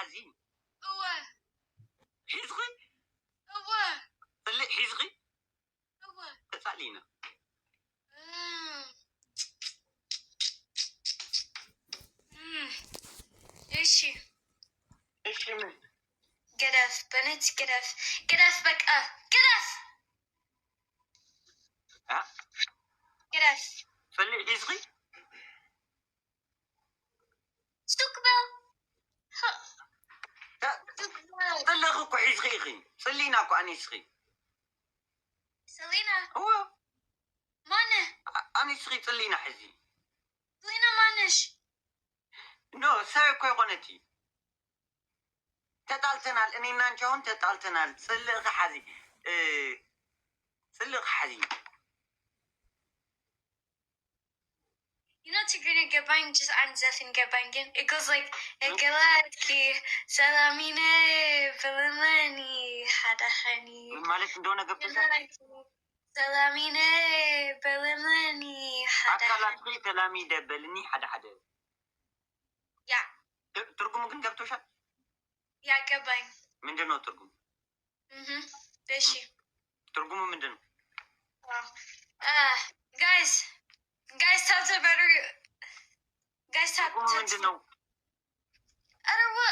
حزين حزغي طلع حزغي تسالينا ايش من قرف بنت قرف بقى قرف قرف طلع حزغي استقبل طلعكو حزغي صليناكو اني صغي سلينا هو مانه اني صغي صلينا حزين سلينا مانش نو سايكو يقونتي تطالتنال اني نانجون تطالتنال صلق حزين صلق حزين. You know Tigrinya Gabang just on Zephin Gabangin? It goes like Egalatki Salamine Belimani Hadahani مالك ndona gabza Salamine Belimani akalat Hadahani fi kalami debelni hada hada Yeah, ትርጉሙ ግን ገብቶሻል? yeah, Gabang. ምንድነው ትርጉሙ? Fishy. ትርጉሙ ምንድነው? Guys, talk to better. Guys, talk ትርጉሙ to. ምንድነው? I don't know.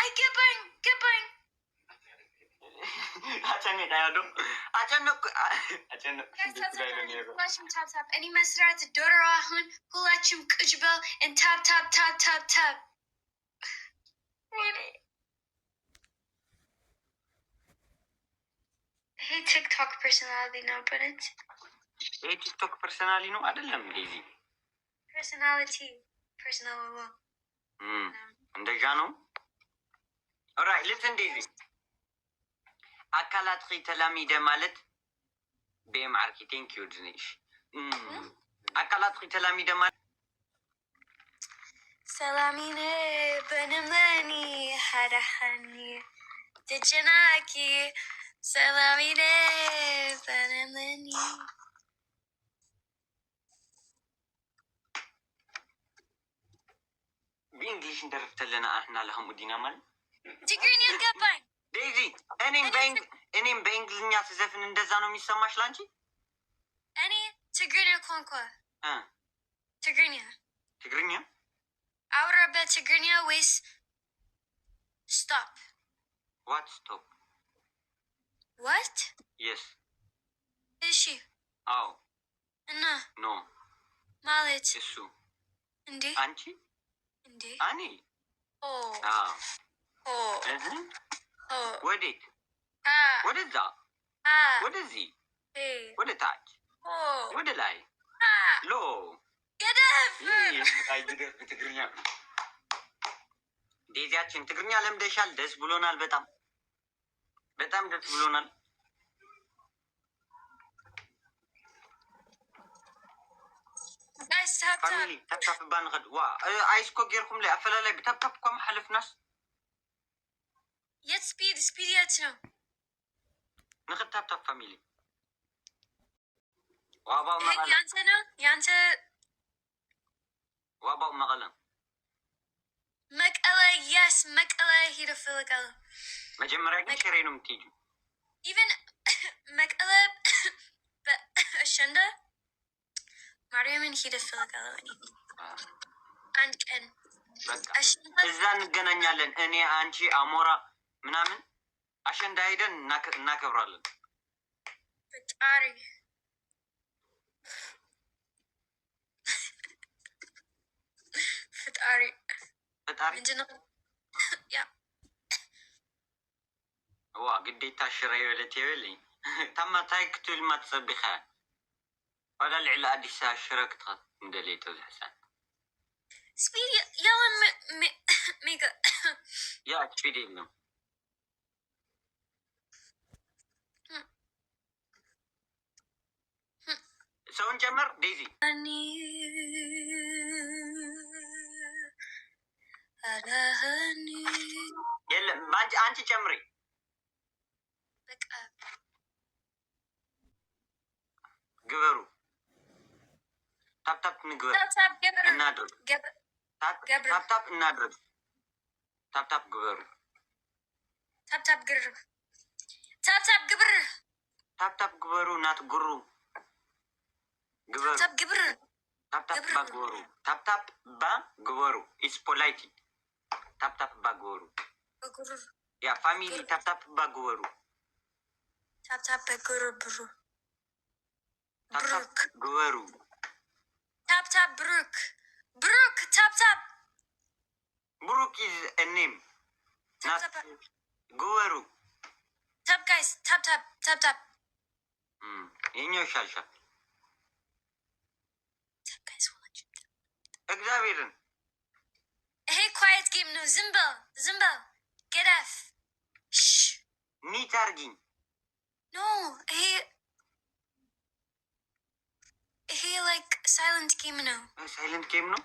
I Gabang. አጨነቅ ያዶ አጨነቅ Guys, talk to flashing tap. Any messer at the door ahun who let you kujbel and tap. Hey, TikTok personality now, but it's ቲክቶክ ፐርሰናሊ ነው አይደለም ዴዚ personality. እንደዛ ነው። ኦራይት ሊስን ዴዚ አካላት ተላሚደ ማለት በማርኪ ቴንክ ዩ ድንሽ አካላት ተላሚደ ማለት Salamine Benimani Hadahani Dijanaki Salamine Benimani በእንግሊሽ እንደረፍተለና አህና ለهم ودينا ማለት Tigrinya Gabang. ዴዚ እኔም በእንግሊዝኛ ስዘፍን እንደዛ ነው የሚሰማሽ ላንቺ? Any Tigrinya Konkwa. Tigrinya. Aura bet Tigrinya waste. Stop. What stop? What? Yes. Is she? Oh. No. Malit. እሱ Indi. አንቺ Indi. አኒ Oh. Oh. ወዴት? ወደዛ ወደዚህ ወደ ታች ወደ ላይ ሎ ገደፍ አይገደፍ ትግርኛ ዴዚያችን ትግርኛ ለምደሻል። ደስ ብሎናል። በጣም ደስ ብሎናል። ፋሚሊ ታፕታፕ ባንኸድ ዋ አይስኮ ጌርኩም ላይ አፈላላይ ብታፕታፕ እኳ መሓለፍናስ የት ስፒድ የት ነው ንኽድ ታፕታፕ ፋሚሊ ዋባው መቐለ ያንተ ነው ያንተ ዋባው መቐለ yes መቀለ ሄደ ፍልቃለ መጀመሪያ ግን ሽሬ ነው የምትሄጂው even መቀለ በአሸንዳ ማርያምን ሄደ ፍልቃለ አንድ ቀን እዛ እንገናኛለን። እኔ አንቺ አሞራ ምናምን አሸንዳ ሄደን እናከብራለን። ፈጣሪ ምንድነው? ያ ዋ ግዴታ ሽረ ይበለት ይበልኝ ታማታይ ክትል ማትጸቢኻ ወላ ልዕሊ አዲስ ሽረ ክትኸት እንደሌቶ ዝሕሳን ስፒድ ያለን ሜጋ ያ ስፒድ የለም ሰውን ጨምር ዴዚ የለም አንቺ ጨምሪ ግበሩ ታፕታፕ ንግበር እናድርግ ታፕታፕ እናድርግ ታፕታፕ ግበሩ ታፕታፕ ግር ታፕታፕ ግብር ታፕታፕ ግበሩ ናት ጉሩ ግበሩ ታፕታፕ ግብር ታፕታፕ ባ ግበሩ ታፕታፕ ባ ግበሩ ኢስ ፖላይቲ ታፕታፕ ባ ግበሩ ያ ፋሚሊ ታፕታፕ ባ ግበሩ ታፕታፕ ግር ብሩ ታፕታፕ ግበሩ ታፕታፕ ብሩክ ብሩክ ታፕታፕ ብሩክ ኢዝ a name ናት ግበሩ ታፕ ጋይስ ታፕታፕ ታፕታፕ የኛው ይሻልሻል ታፕ ጋይስ እግዚአብሔርን ይሄ ኳየት ጌም ነው ዝም በል get off ኒት አርጊኝ ኖ ይሄ like ሳይለንት ጌም ነው ሳይለንት ጌም ነው